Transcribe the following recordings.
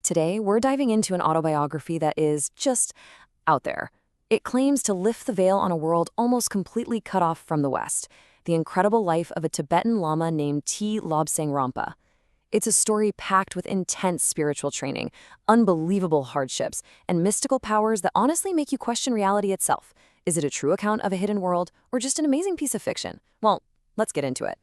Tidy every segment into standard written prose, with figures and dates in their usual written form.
Today, we're diving into an autobiography that is just out there. It claims to lift the veil on a world almost completely cut off from the West, the incredible life of a Tibetan Lama named Lobsang Rampa. It's a story packed with intense spiritual training, unbelievable hardships, and mystical powers that honestly make you question reality itself. Is it a true account of a hidden world, or just an amazing piece of fiction? Well, let's get into it.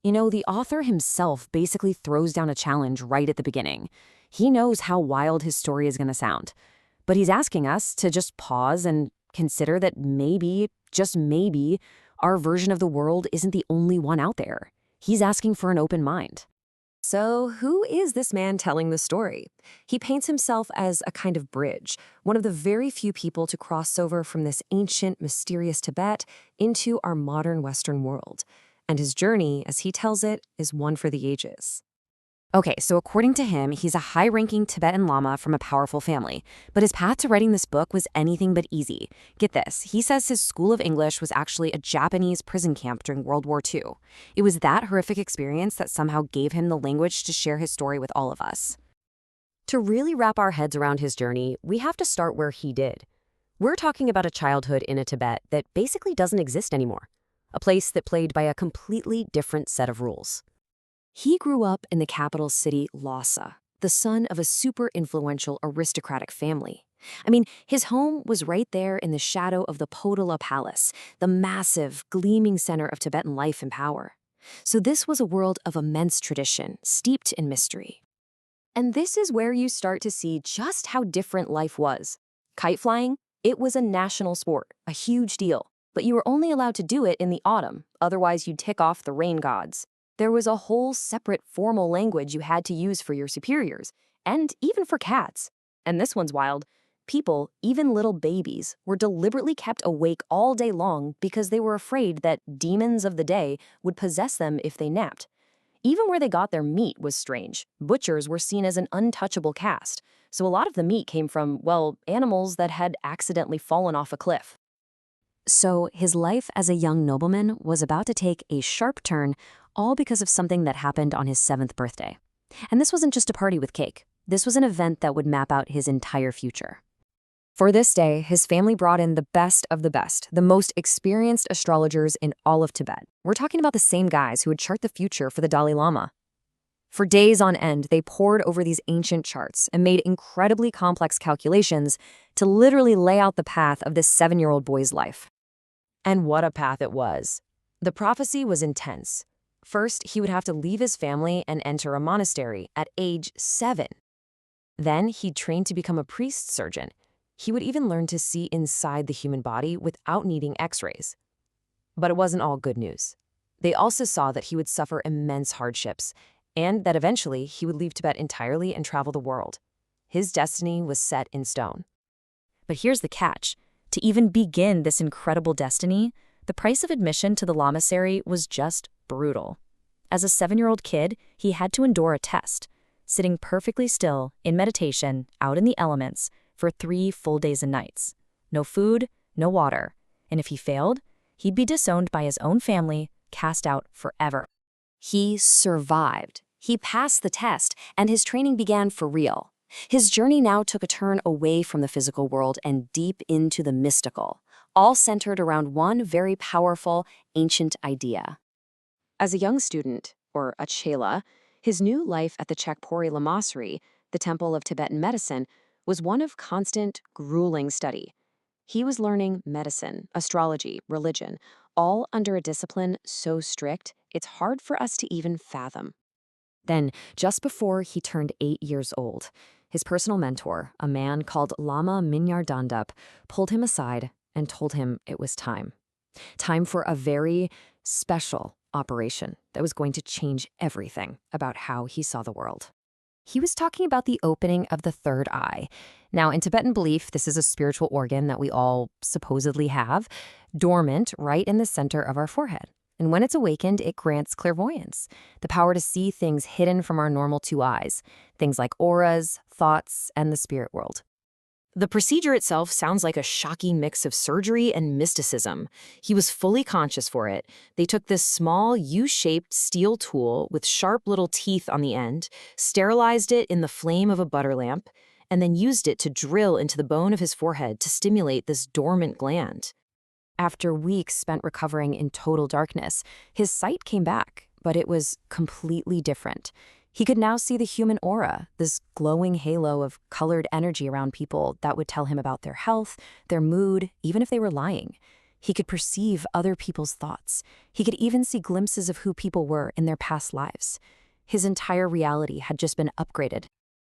You know, the author himself basically throws down a challenge right at the beginning. He knows how wild his story is going to sound, but he's asking us to just pause and consider that maybe, just maybe, our version of the world isn't the only one out there. He's asking for an open mind. So who is this man telling the story? He paints himself as a kind of bridge, one of the very few people to cross over from this ancient, mysterious Tibet into our modern Western world. And his journey, as he tells it, is one for the ages. Okay, so according to him, he's a high-ranking Tibetan Lama from a powerful family, but his path to writing this book was anything but easy. Get this, he says his school of English was actually a Japanese prison camp during World War II. It was that horrific experience that somehow gave him the language to share his story with all of us. To really wrap our heads around his journey, we have to start where he did. We're talking about a childhood in a Tibet that basically doesn't exist anymore. A place that played by a completely different set of rules. He grew up in the capital city, Lhasa, the son of a super influential aristocratic family. I mean, his home was right there in the shadow of the Potala Palace, the massive, gleaming center of Tibetan life and power. So this was a world of immense tradition, steeped in mystery. And this is where you start to see just how different life was. Kite flying, it was a national sport, a huge deal. But you were only allowed to do it in the autumn, otherwise you'd tick off the rain gods. There was a whole separate formal language you had to use for your superiors, and even for cats. And this one's wild. People, even little babies, were deliberately kept awake all day long because they were afraid that demons of the day would possess them if they napped. Even where they got their meat was strange. Butchers were seen as an untouchable caste, so a lot of the meat came from, well, animals that had accidentally fallen off a cliff. So his life as a young nobleman was about to take a sharp turn, all because of something that happened on his 7th birthday. And this wasn't just a party with cake. This was an event that would map out his entire future. For this day, his family brought in the best of the best, the most experienced astrologers in all of Tibet. We're talking about the same guys who would chart the future for the Dalai Lama. For days on end, they pored over these ancient charts and made incredibly complex calculations to literally lay out the path of this 7-year-old boy's life. And what a path it was. The prophecy was intense. First, he would have to leave his family and enter a monastery at age 7. Then he'd train to become a priest surgeon. He would even learn to see inside the human body without needing x-rays. But it wasn't all good news. They also saw that he would suffer immense hardships, and that eventually he would leave Tibet entirely and travel the world. His destiny was set in stone. But here's the catch. To even begin this incredible destiny, the price of admission to the Lamasery was just brutal. As a 7-year-old kid, he had to endure a test, sitting perfectly still in meditation out in the elements for 3 full days and nights. No food, no water, and if he failed, he'd be disowned by his own family, cast out forever. He survived. He passed the test, and his training began for real. His journey now took a turn away from the physical world and deep into the mystical, all centered around one very powerful, ancient idea. As a young student, or a chela, his new life at the Chakpori Lamasery, the temple of Tibetan medicine, was one of constant, grueling study. He was learning medicine, astrology, religion, all under a discipline so strict, it's hard for us to even fathom. Then, just before he turned 8 years old, his personal mentor, a man called Lama Minyardandap, pulled him aside and told him it was time. Time for a very special operation that was going to change everything about how he saw the world. He was talking about the opening of the third eye. Now, in Tibetan belief, this is a spiritual organ that we all supposedly have, dormant right in the center of our forehead. And when it's awakened, it grants clairvoyance, the power to see things hidden from our normal 2 eyes, things like auras, thoughts, and the spirit world. The procedure itself sounds like a shocking mix of surgery and mysticism. He was fully conscious for it. They took this small U-shaped steel tool with sharp little teeth on the end, sterilized it in the flame of a butter lamp, and then used it to drill into the bone of his forehead to stimulate this dormant gland. After weeks spent recovering in total darkness, his sight came back, but it was completely different. He could now see the human aura, this glowing halo of colored energy around people that would tell him about their health, their mood, even if they were lying. He could perceive other people's thoughts. He could even see glimpses of who people were in their past lives. His entire reality had just been upgraded.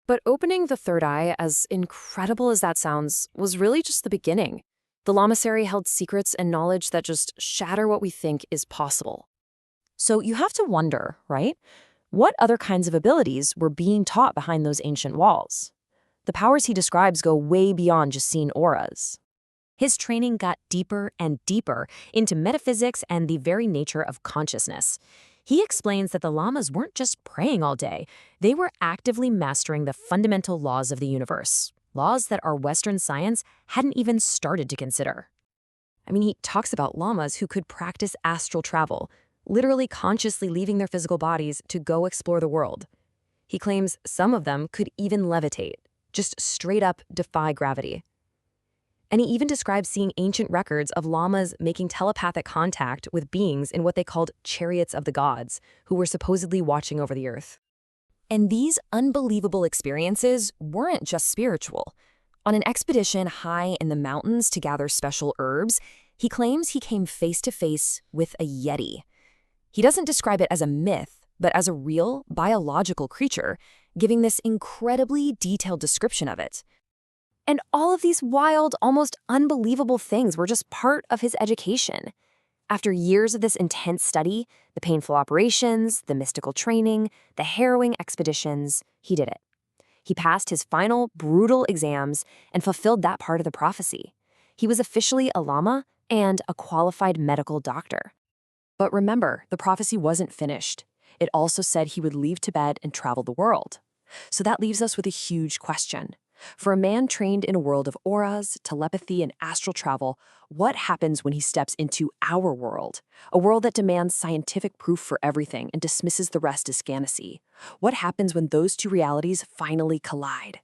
But opening the third eye, as incredible as that sounds, was really just the beginning. The Lamasery held secrets and knowledge that just shatter what we think is possible. So you have to wonder, right? What other kinds of abilities were being taught behind those ancient walls? The powers he describes go way beyond just seeing auras. His training got deeper and deeper into metaphysics and the very nature of consciousness. He explains that the lamas weren't just praying all day, they were actively mastering the fundamental laws of the universe, laws that our Western science hadn't even started to consider. He talks about lamas who could practice astral travel, literally consciously leaving their physical bodies to go explore the world. He claims some of them could even levitate, just straight up defy gravity. And he even describes seeing ancient records of lamas making telepathic contact with beings in what they called chariots of the gods, who were supposedly watching over the earth. And these unbelievable experiences weren't just spiritual. On an expedition high in the mountains to gather special herbs, he claims he came face to face with a yeti. He doesn't describe it as a myth, but as a real, biological creature, giving this incredibly detailed description of it. And all of these wild, almost unbelievable things were just part of his education. After years of this intense study, the painful operations, the mystical training, the harrowing expeditions, he did it. He passed his final, brutal exams and fulfilled that part of the prophecy. He was officially a lama and a qualified medical doctor. But remember, the prophecy wasn't finished. It also said he would leave Tibet and travel the world. So that leaves us with a huge question. For a man trained in a world of auras, telepathy, and astral travel, what happens when he steps into our world? A world that demands scientific proof for everything and dismisses the rest as fantasy. What happens when those two realities finally collide?